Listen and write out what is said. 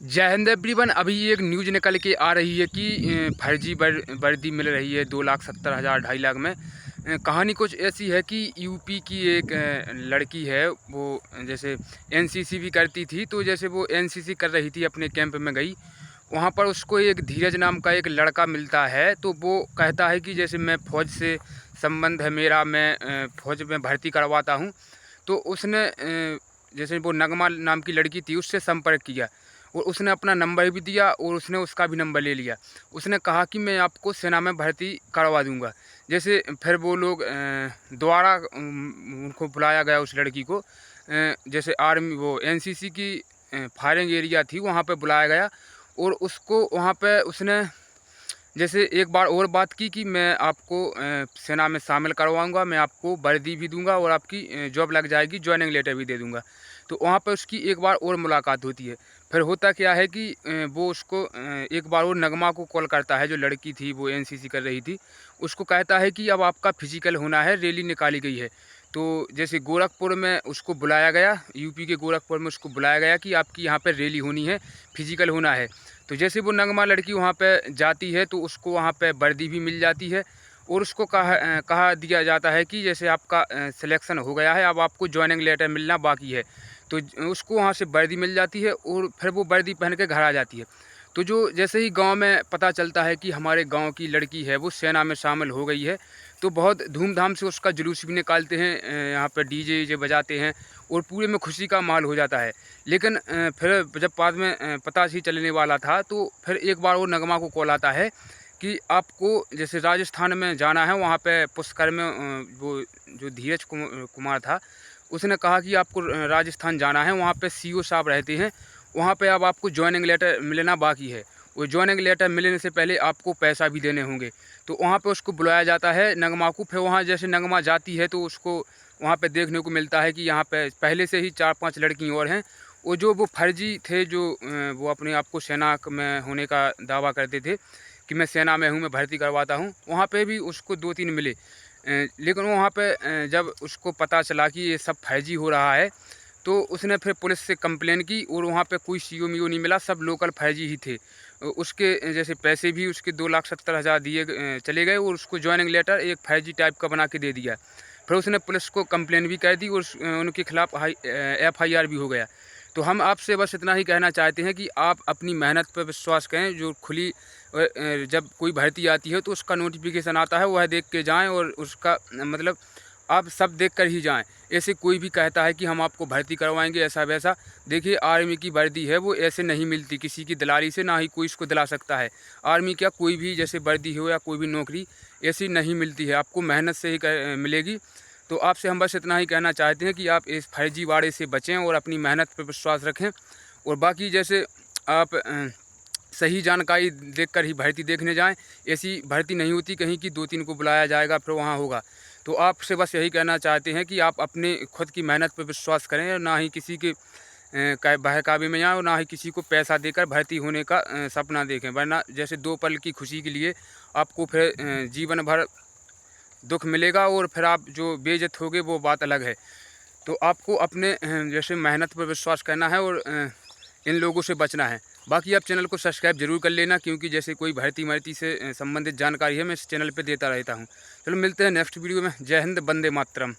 जय हिंद एवरीवन। अभी एक न्यूज़ निकल के आ रही है कि फर्जी वर्दी मिल रही है 2,70,000 2.5 लाख में। कहानी कुछ ऐसी है कि यूपी की एक लड़की है, वो जैसे एनसीसी भी करती थी। तो जैसे वो एनसीसी कर रही थी, अपने कैंप में गई, वहाँ पर उसको एक धीरज नाम का एक लड़का मिलता है। तो वो कहता है कि जैसे मैं फ़ौज से संबंध है मेरा, मैं फ़ौज में भर्ती करवाता हूँ। तो उसने जैसे वो नगमा नाम की लड़की थी, उससे संपर्क किया और उसने अपना नंबर भी दिया और उसने उसका भी नंबर ले लिया। उसने कहा कि मैं आपको सेना में भर्ती करवा दूँगा। जैसे फिर वो लोग दोबारा उनको बुलाया गया, उस लड़की को जैसे आर्मी वो एनसीसी की फायरिंग एरिया थी, वहाँ पे बुलाया गया और उसको वहाँ पे उसने जैसे एक बार और बात की कि मैं आपको सेना में शामिल करवाऊँगा, मैं आपको वर्दी भी दूँगा और आपकी जॉब लग जाएगी, जॉइनिंग लेटर भी दे दूँगा। तो वहाँ पे उसकी एक बार और मुलाकात होती है। फिर होता क्या है कि वो उसको एक बार और नगमा को कॉल करता है, जो लड़की थी वो एनसीसी कर रही थी। उसको कहता है कि अब आपका फिजिकल होना है, रैली निकाली गई है। तो जैसे गोरखपुर में उसको बुलाया गया, यूपी के गोरखपुर में उसको बुलाया गया कि आपकी यहाँ पे रैली होनी है, फिजिकल होना है। तो जैसे वो नगमा लड़की वहाँ पे जाती है, तो उसको वहाँ पे वर्दी भी मिल जाती है और उसको कहा दिया जाता है कि जैसे आपका सिलेक्शन हो गया है, अब आपको जॉइनिंग लेटर मिलना बाकी है। तो उसको वहाँ से वर्दी मिल जाती है और फिर वो वर्दी पहन के घर आ जाती है। तो जो जैसे ही गांव में पता चलता है कि हमारे गांव की लड़की है वो सेना में शामिल हो गई है, तो बहुत धूमधाम से उसका जुलूस भी निकालते हैं, यहाँ पर डीजे वीजे बजाते हैं और पूरे में खुशी का माहौल हो जाता है। लेकिन फिर जब बाद में पता ही चलने वाला था, तो फिर एक बार वो नगमा को कॉल आता है कि आपको जैसे राजस्थान में जाना है, वहाँ पे पुष्कर में वो जो धीरज कुमार था, उसने कहा कि आपको राजस्थान जाना है, वहाँ पे सीओ साहब रहते हैं, वहाँ पे अब आपको जॉइनिंग लेटर मिलना बाकी है। वो जॉइनिंग लेटर मिलने से पहले आपको पैसा भी देने होंगे। तो वहाँ पे उसको बुलाया जाता है नगमा को। फिर वहाँ जैसे नगमा जाती है, तो उसको वहाँ पे देखने को मिलता है कि यहाँ पे पहले से ही 4-5 लड़की और हैं। वो फर्जी थे, जो वो अपने आप को सेना में होने का दावा करते थे कि मैं सेना में हूँ, मैं भर्ती करवाता हूँ। वहाँ पे भी उसको 2-3 मिले। लेकिन वहाँ पे जब उसको पता चला कि ये सब फर्जी हो रहा है, तो उसने फिर पुलिस से कंप्लेन की और वहाँ पे कोई सीओ मीओ नहीं मिला, सब लोकल फर्जी ही थे। उसके जैसे पैसे भी उसके 2,70,000 दिए चले गए और उसको जॉइनिंग लेटर एक फर्जी टाइप का बना के दे दिया। फिर उसने पुलिस को कंप्लेन भी कर दी और उनके खिलाफ एफआईआर भी हो गया। तो हम आपसे बस इतना ही कहना चाहते हैं कि आप अपनी मेहनत पर विश्वास करें। जो खुली जब कोई भर्ती आती है तो उसका नोटिफिकेशन आता है, वह देख के जाएँ और उसका मतलब आप सब देख कर ही जाएँ। ऐसे कोई भी कहता है कि हम आपको भर्ती करवाएँगे ऐसा वैसा, देखिए आर्मी की वर्दी है वो ऐसे नहीं मिलती किसी की दलाली से, ना ही कोई इसको दिला सकता है। आर्मी क्या कोई भी जैसे वर्दी हो या कोई भी नौकरी ऐसी नहीं मिलती है, आपको मेहनत से ही मिलेगी। तो आपसे हम बस इतना ही कहना चाहते हैं कि आप इस फर्जीवाड़े से बचें और अपनी मेहनत पर विश्वास रखें। और बाकी जैसे आप सही जानकारी देखकर ही भर्ती देखने जाएँ। ऐसी भर्ती नहीं होती कहीं की 2-3 को बुलाया जाएगा फिर वहाँ होगा। तो आपसे बस यही कहना चाहते हैं कि आप अपने खुद की मेहनत पे विश्वास करें और ना ही किसी के बहकावे में आएँ और ना ही किसी को पैसा देकर भर्ती होने का सपना देखें। वरना जैसे 2 पल की खुशी के लिए आपको फिर जीवन भर दुःख मिलेगा और फिर आप जो बेइज़्ज़त होगे वो बात अलग है। तो आपको अपने जैसे मेहनत पर विश्वास करना है और इन लोगों से बचना है। बाकी आप चैनल को सब्सक्राइब ज़रूर कर लेना, क्योंकि जैसे कोई भर्ती-वर्ती से संबंधित जानकारी है, मैं इस चैनल पे देता रहता हूँ। चलो मिलते हैं नेक्स्ट वीडियो में। जय हिंद, वंदे मातरम।